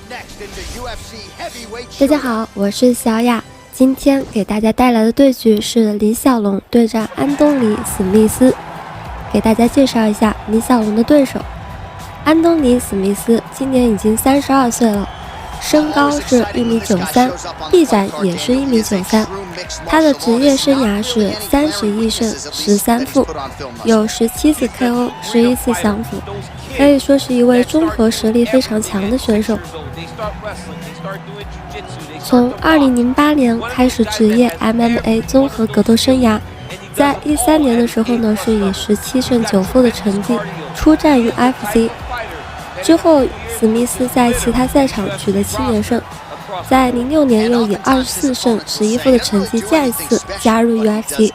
大家好，我是小雅，今天给大家带来的对局是李小龙对战安东尼·史密斯。给大家介绍一下李小龙的对手，安东尼·史密斯今年已经32岁了，身高是1.93米，臂展也是1.93米。他的职业生涯是31胜13负，有17次 KO， 11次降服，可以说是一位综合实力非常强的选手。从2008年开始职业 MMA 综合格斗生涯，在13年的时候呢，是以17胜9负的成绩出战于 UFC。之后，史密斯在其他赛场取得7连胜，在06年又以24胜11负的成绩再次加入 UFC。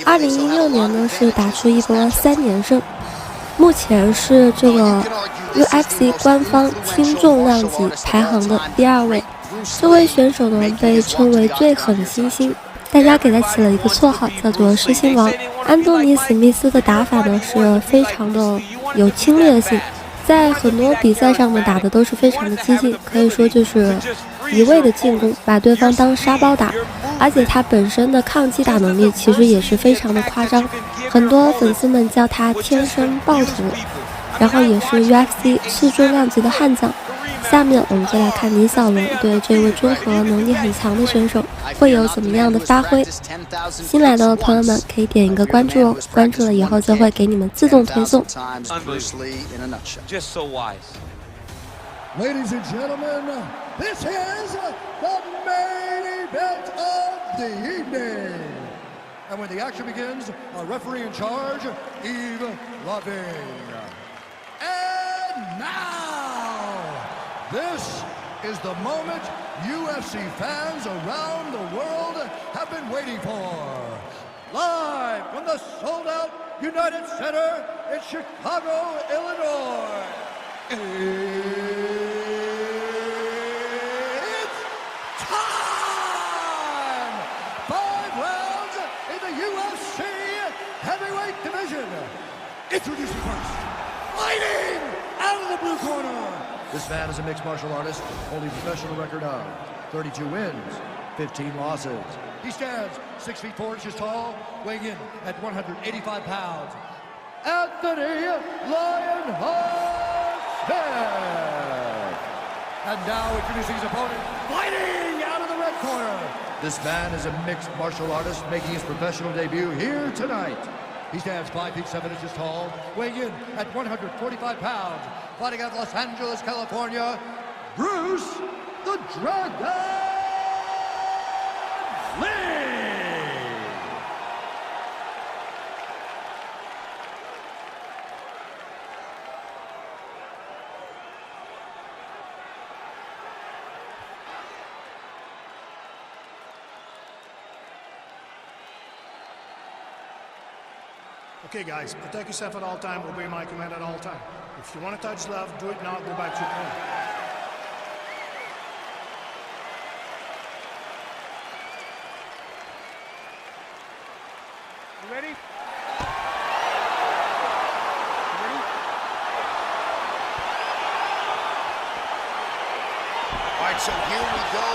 2016年呢是打出一波3连胜，目前是这个 UFC 官方轻重量级排行的第2位。这位选手呢被称为最狠猩猩，大家给他起了一个绰号叫做狮心王。安东尼·史密斯的打法呢是非常的有侵略性，在很多比赛上面打的都是非常的激进，可以说就是一味的进攻，把对方当沙包打，而且他本身的抗击打能力其实也是非常的夸张，很多粉丝们叫他天生暴徒，然后也是 UFC 次重量级的悍将。下面我们就来看李小龙对这位综合能力很强的选手会有怎么样的发挥。新来的朋友们可以点一个关注哦，关注了以后就会给你们自动推送。Ladies and gentlemen, this is the main event of the evening. And when the action begins, our referee in charge, Yves Loving. And now, this is the moment UFC fans around the world have been waiting for. Live from the sold-out United Center in Chicago, Illinois. It's time! 5 rounds in the UFC heavyweight division. Introducing first, fighting out of the blue corner. This man is a mixed martial artist, holding a professional record of 32 wins, 15 losses. He stands 6 feet 4 inches tall, weighing in at 185 pounds. Anthony Lionheart Smith. And now introducing his opponent, fighting out of the red corner. This man is a mixed martial artist making his professional debut here tonight. He stands 5 feet 7 inches tall, weighing in at 145 pounds, fighting out of Los Angeles, California, Bruce the Dragon Lee. Okay, guys, protect yourself at all time, obey my command at all time. If you want to touch left, do it now, go back to your corner. You ready? All right, so here we go,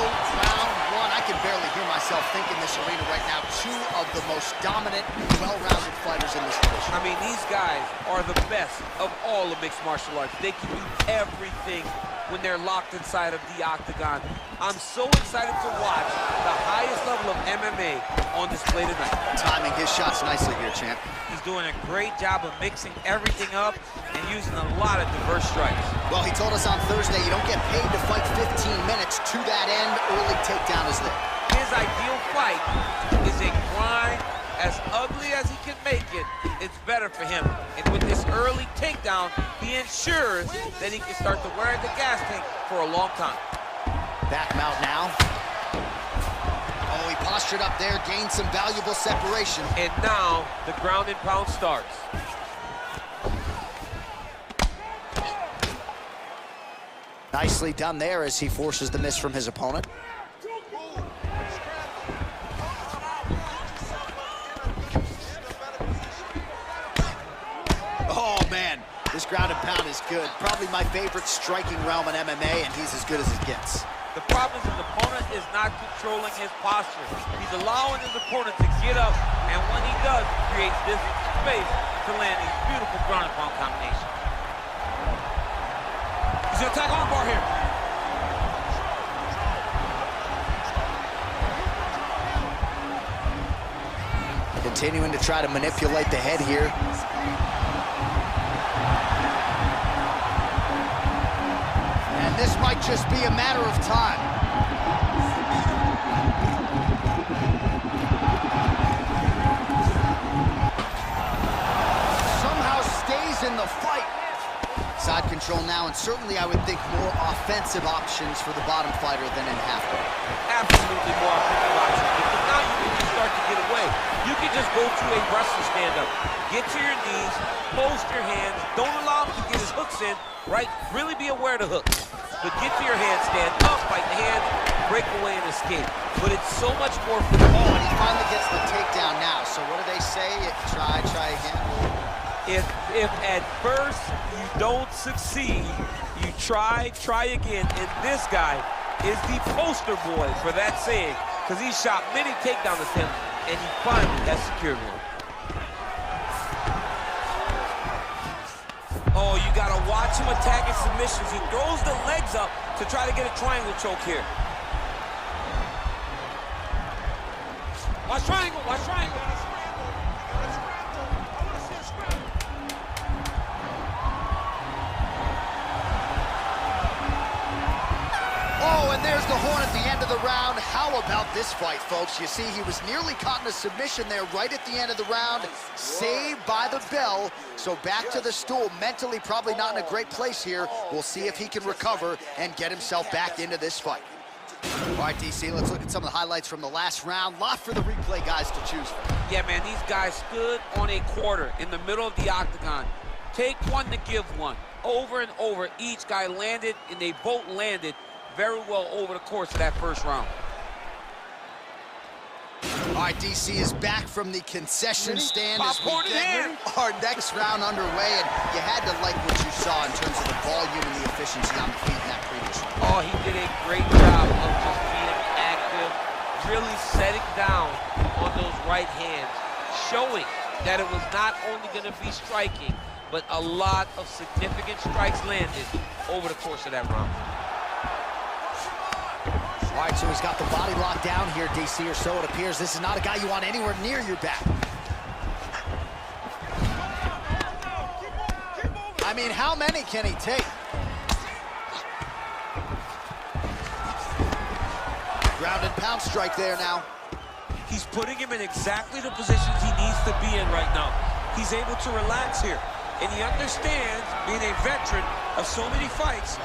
round 1. I can barely hear myself think in this arena right now. 2 of the most dominant, well-rounded fighters in this division. I mean, these guys are the best of all of mixed martial arts. They can do everything when they're locked inside of the octagon. I'm so excited to watch the highest level of MMA on display tonight. Timing his shots nicely here, champ. He's doing a great job of mixing everything up and using a lot of diverse strikes. Well, he told us on Thursday you don't get paid to fight 15 minutes. To that end, early takedown is there. His ideal fight is a grind. As ugly as he can make it, it's better for him. And with this early takedown, he ensures that he can start to wear the gas tank for a long time. Back mount now. Oh, he postured up there, gained some valuable separation. And now the ground and pound starts. Nicely done there as he forces the miss from his opponent. Oh, man. This ground and pound is good. Probably my favorite striking realm in MMA, and he's as good as it gets. The problem is his opponent is not controlling his posture. He's allowing his opponent to get up, and when he does, he creates this space to land these beautiful ground and pound combinations. He's gonna attack armbar here. Continuing to try to manipulate the head here. And this might just be a matter of time. Somehow stays in the fight. Side control now, and certainly I would think more offensive options for the bottom fighter than in half guard. Absolutely more offensive options, because now you can just start to get away. You can just go to a wrestling stand-up. Get to your knees, post your hands, don't allow him to get his hooks in, right? Really be aware of the hooks. But get to your hand, stand up, fight the hands, break away and escape. But it's so much more for the and he finally gets the takedown now. So what do they say? Try again. If at first you don't succeed, you try again. And this guy is the poster boy for that saying, because he shot many takedown attempts, and he finally has secured one. Oh, you gotta watch him attacking submissions. He throws the legs up to try to get a triangle choke here. Watch triangle, watch triangle. Oh, and there's the horn at the end of the round. How about this fight, folks? You see, he was nearly caught in a submission there right at the end of the round. Saved by the bell. So back to the stool. Mentally probably not in a great place here. We'll see if he can recover and get himself back into this fight. All right, DC, let's look at some of the highlights from the last round. Lot for the replay guys to choose from. Yeah, man, these guys stood on a quarter in the middle of the octagon. Take one to give one. Over and over, each guy landed, and they both landed very well over the course of that first round. All right, DC is back from the concession stand as we Popcorn in get hand. our next round underway, and you had to like what you saw in terms of the volume and the efficiency on the feet in that previous round. Oh, he did a great job of just being active, really setting down on those right hands, showing that it was not only going to be striking, but a lot of significant strikes landed over the course of that round. All right, so he's got the body locked down here, DC, or so it appears. This is not a guy you want anywhere near your back. I mean, how many can he take? Ground and pound strike there now. He's putting him in exactly the positions he needs to be in right now. He's able to relax here, and he understands, being a veteran of so many fights,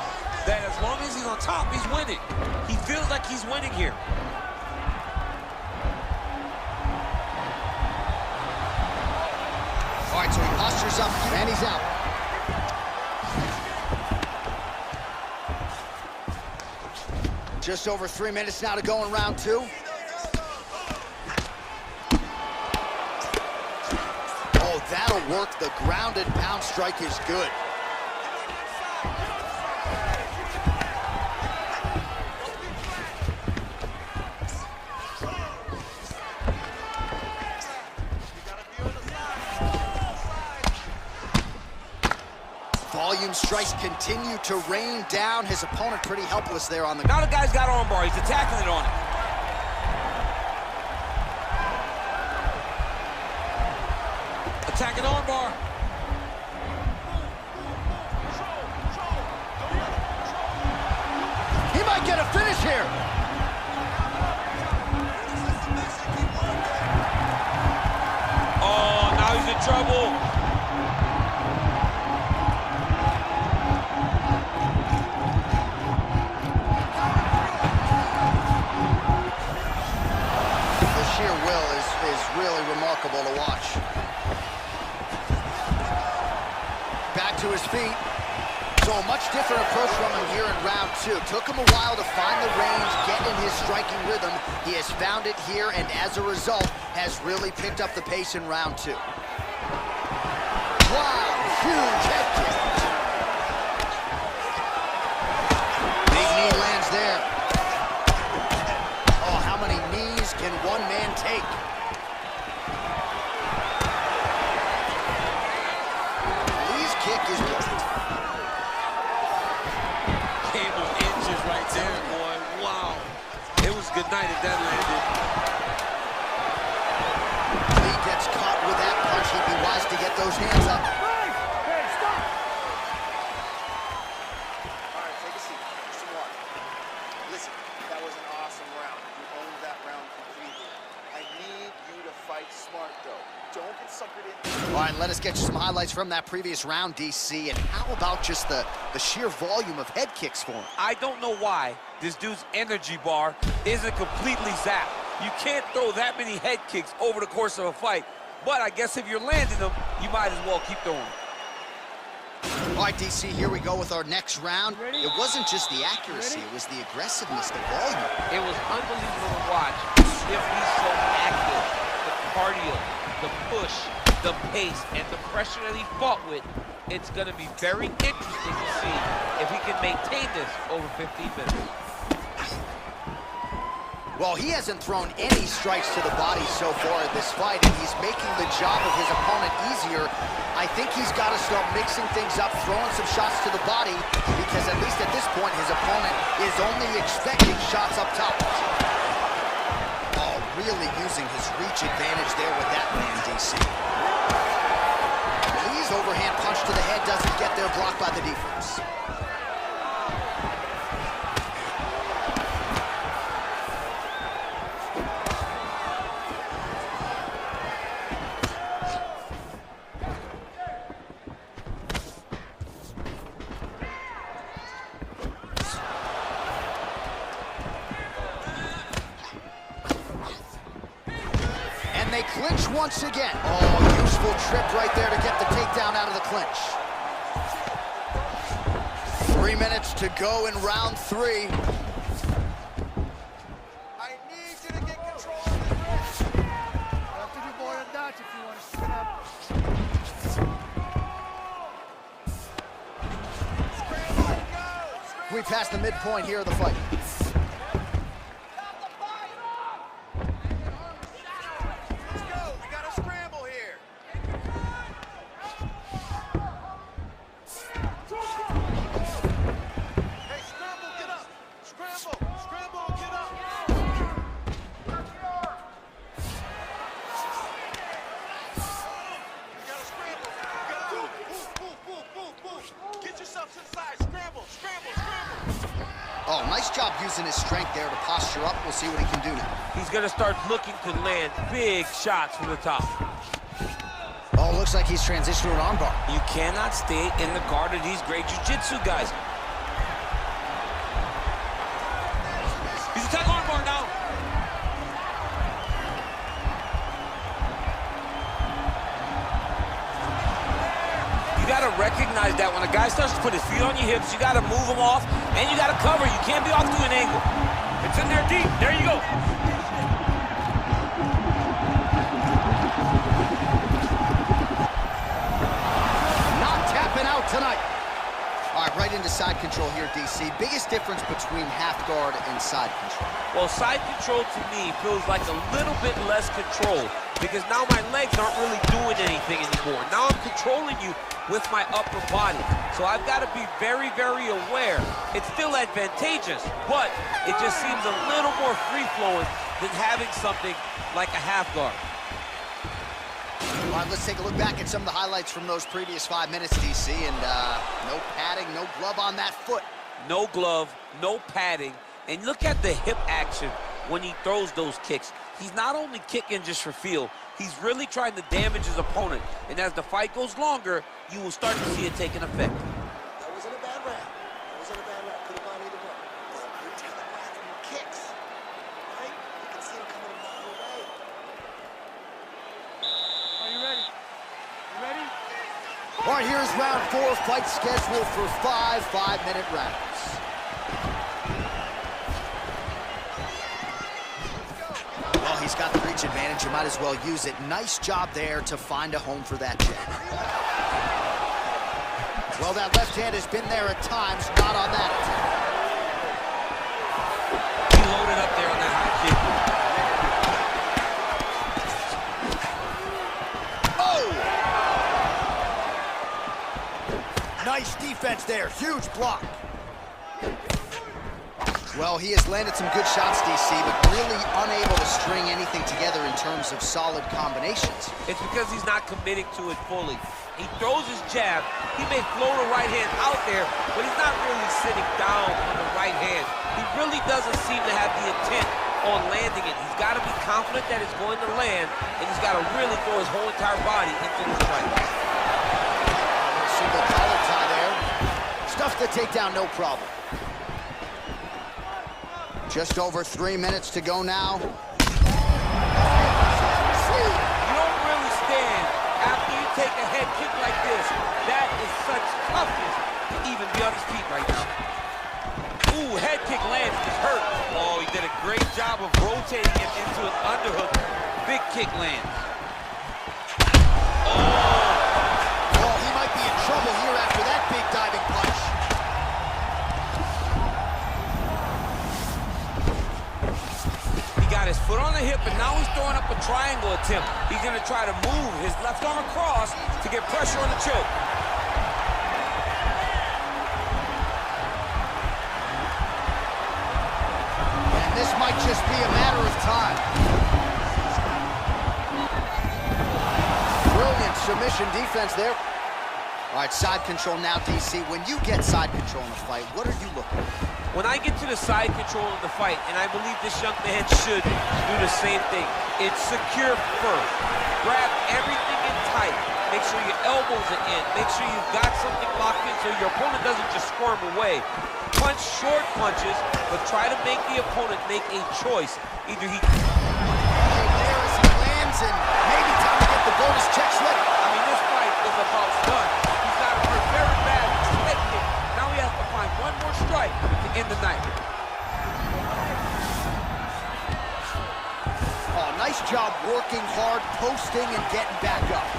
that as long as he's on top, he's winning. He feels like he's winning here. All right, so he postures up, and he's out. Just over 3 minutes now to go in round two. Oh, that'll work. The ground and pound strike is good. Volume strikes continue to rain down. His opponent pretty helpless there on the... Now the guy's got armbar. He's attacking it on him. Attacking armbar. He might get a finish here. Oh, now he's in trouble. Really remarkable to watch. Back to his feet. So a much different approach from him here in round two. Took him a while to find the range, get in his striking rhythm. He has found it here, and as a result, has really picked up the pace in round two. Wow, huge head kick. game of inches right there, boy. Wow. It was good night if that landed. Lee gets caught with that punch. He'd be wise to get those hands up. Hey, stop! All right, take a seat. Drink some water. Listen, that was an awesome round. You owned that round completely. I need you to fight smart, though. Don't get suckered in. All right, let us get you some highlights from that previous round, DC. And how about just the sheer volume of head kicks for him? I don't know why this dude's energy bar isn't completely zapped. You can't throw that many head kicks over the course of a fight. But I guess if you're landing them, you might as well keep throwing. All right, DC, here we go with our next round. It wasn't just the accuracy, it was the aggressiveness, the volume. It was unbelievable to watch. If he's so active, the cardio, the push, the pace, and the pressure that he fought with, it's going to be very interesting to see if he can maintain this over 15 minutes. Well, he hasn't thrown any strikes to the body so far in this fight, and he's making the job of his opponent easier. I think he's got to start mixing things up, throwing some shots to the body, because at least at this point, his opponent is only expecting shots up top. Oh, really using his reach advantage there with that man, DC. Lee's overhand punch to the head doesn't get there, blocked by the defense. They clinch once again. Oh, useful trip right there to get the takedown out of the clinch. 3 minutes to go in round 3. I need you to get control of the wrist. You have to do more than that if you want to spin up. Scramble, go! We passed the midpoint here of the fight. Oh, nice job using his strength there to posture up. We'll see what he can do now. He's going to start looking to land big shots from the top. Oh, looks like he's transitioned to an armbar. You cannot stay in the guard of these great jiu-jitsu guys. He's attacking armbar now. You got to recognize that when a guy starts to put his feet on your hips, you got to move him off, and you got to cover. You can't be off to an angle. It's in there deep. There you go. Not tapping out tonight. All right, right into side control here, DC. Biggest difference between half guard and side control? Well, side control to me feels like a little bit less control because now my legs aren't really doing anything anymore. Now I'm controlling you with my upper body. So I've got to be very, very aware. It's still advantageous, but it just seems a little more free-flowing than having something like a half guard. All right, let's take a look back at some of the highlights from those previous 5 minutes, DC, and no padding, no glove on that foot. No glove, no padding, and look at the hip action when he throws those kicks. He's not only kicking just for feel, he's really trying to damage his opponent, and as the fight goes longer, you will start to see it take an effect. That wasn't a bad round. That wasn't a bad round. Could have gone either way. But you're telegraphing your kicks, right? You can see them coming a mile away. Are you ready? You ready? All right, here's round 4, fight scheduled for 5 5-minute rounds. Well, he's got the reach advantage. You might as well use it. Nice job there to find a home for that jab. Well, that left hand has been there at times, not on that attack. He loaded up there on that high kick. Oh! Nice defense there. Huge block. Well, he has landed some good shots, DC, but really unable to string anything together in terms of solid combinations. It's because he's not committing to it fully. He throws his jab. He may float a right hand out there, but he's not really sitting down on the right hand. He really doesn't seem to have the intent on landing it. He's got to be confident that it's going to land, and he's got to really throw his whole entire body into the strike. Single collar tie there. Stuffs the takedown, no problem. Just over 3 minutes to go now. You don't really stand after you take a head kick like this. That is such toughness to even be on his feet right now. Ooh, head kick lands, is hurt. Oh, he did a great job of rotating him into an underhook. Big kick lands. Oh, he might be in trouble here after that big diving punch. He got his foot on the hip, and now he's throwing up a triangle attempt. He's going to try to move his left arm across to get pressure on the choke. This might just be a matter of time. Brilliant submission defense there. All right, side control now, DC. When you get side control in the fight, what are you looking for? When I get to the side control of the fight, and I believe this young man should do the same thing, it's secure first. Grab everything in tight. Make sure your elbows are in. Make sure you've got something locked in so your opponent doesn't just squirm away. Punch short punches, but try to make the opponent make a choice. Either he... There as he lands, and maybe time to get the bonus checks ready. I mean, this fight is about fun. He's got to hurt very bad with his head kick. Now he has to find one more strike to end the night. Oh, nice job working hard, posting, and getting back up.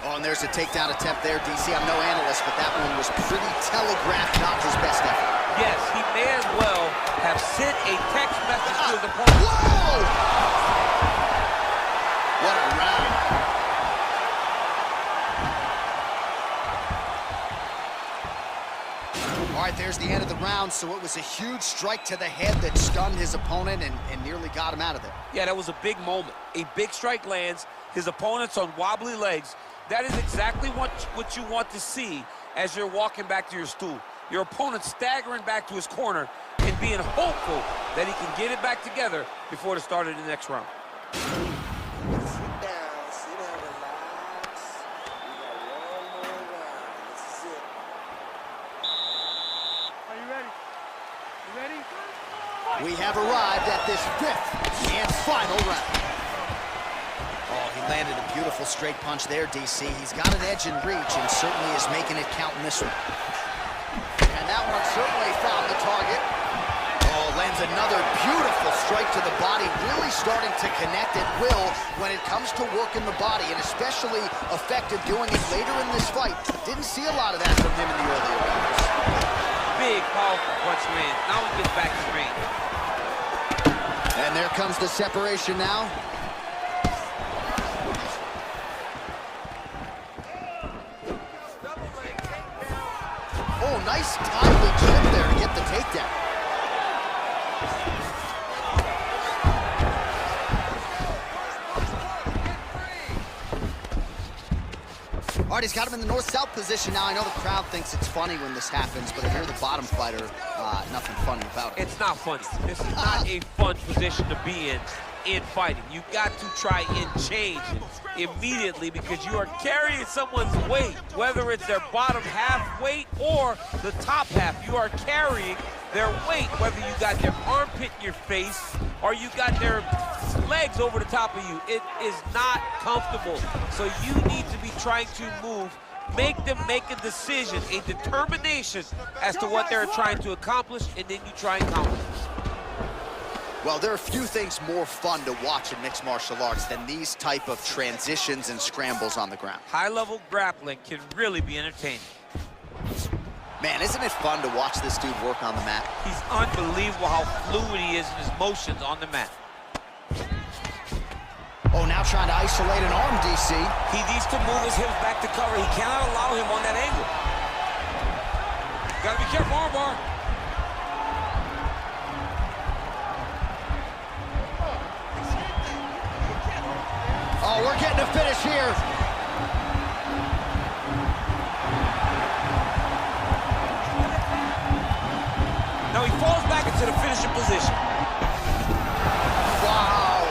Oh, and there's a takedown attempt there, DC. I'm no analyst, but that one was pretty telegraphed, not his best effort. Yes, he may as well have sent a text message to his opponent. Whoa! What a round. All right, there's the end of the round, so it was a huge strike to the head that stunned his opponent and nearly got him out of there. Yeah, that was a big moment. A big strike lands, his opponent's on wobbly legs. That is exactly what you want to see as you're walking back to your stool. Your opponent staggering back to his corner and being hopeful that he can get it back together before the start of the next round. Sit down, relax. We got one more round. This is it. Are you ready? You ready? We have arrived at this 5th and final round. Oh, he landed a beautiful straight punch there, DC. He's got an edge in reach and certainly is making it count in this one. And that one certainly found the target. Oh, lands another beautiful strike to the body, really starting to connect at will when it comes to working the body, and especially effective doing it later in this fight. Didn't see a lot of that from him in the earlier rounds. Big, powerful punch lands. Now he gets back to range. And there comes the separation now. Oh, nice timely trip there to get the takedown. All right, he's got him in the north-south position now. I know the crowd thinks it's funny when this happens, but if you're the bottom fighter, nothing funny about it. It's not funny. This is not a fun position to be in fighting. You got to try and change it immediately because you are carrying someone's weight, whether it's their bottom half weight or the top half. You are carrying their weight, whether you got their armpit in your face or you got their legs over the top of you. It is not comfortable. So you need to be trying to move, make them make a decision, a determination as to what they're trying to accomplish, and then you try and counter. Well, there are few things more fun to watch in mixed martial arts than these type of transitions and scrambles on the ground. High-level grappling can really be entertaining. Man, isn't it fun to watch this dude work on the mat? He's unbelievable how fluid he is in his motions on the mat. Oh, now trying to isolate an arm, DC. He needs to move his hips back to cover. He cannot allow him on that angle. Gotta be careful, armbar. Oh, we're getting a finish here. Now he falls back into the finishing position. Wow.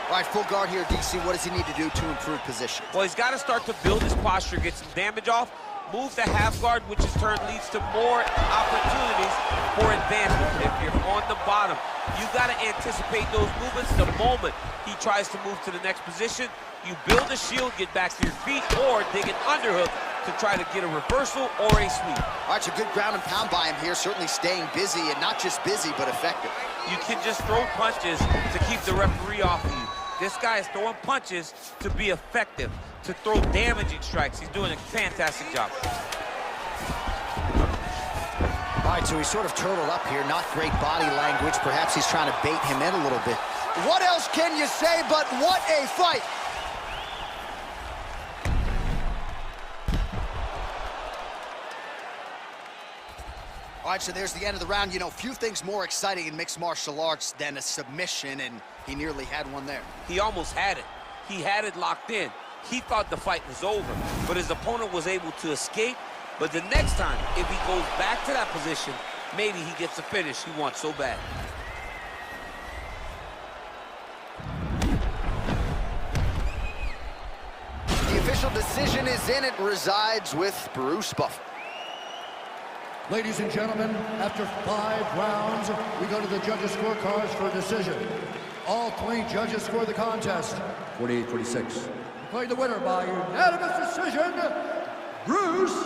All right, full guard here, DC. What does he need to do to improve position? Well, he's got to start to build his posture, get some damage off, move to half guard, which in turn leads to more opportunities for advancement. If you're on the bottom, you got to anticipate those movements the moment he tries to move to the next position. You build a shield, get back to your feet, or dig an underhook to try to get a reversal or a sweep. All right, so good ground and pound by him here, certainly staying busy, and not just busy, but effective. You can just throw punches to keep the referee off of you. This guy is throwing punches to be effective, to throw damaging strikes. He's doing a fantastic job. All right, so he's sort of turtled up here, not great body language. Perhaps he's trying to bait him in a little bit. What else can you say but what a fight? All right, so there's the end of the round. You know, few things more exciting in mixed martial arts than a submission, and he nearly had one there. He almost had it. He had it locked in. He thought the fight was over, but his opponent was able to escape. But the next time, if he goes back to that position, maybe he gets the finish he wants so bad. The official decision is in. It resides with Bruce Buffer. Ladies and gentlemen, after 5 rounds, we go to the judges' scorecards for a decision. All 3 judges score the contest 48-46. Declared the winner by unanimous decision, Bruce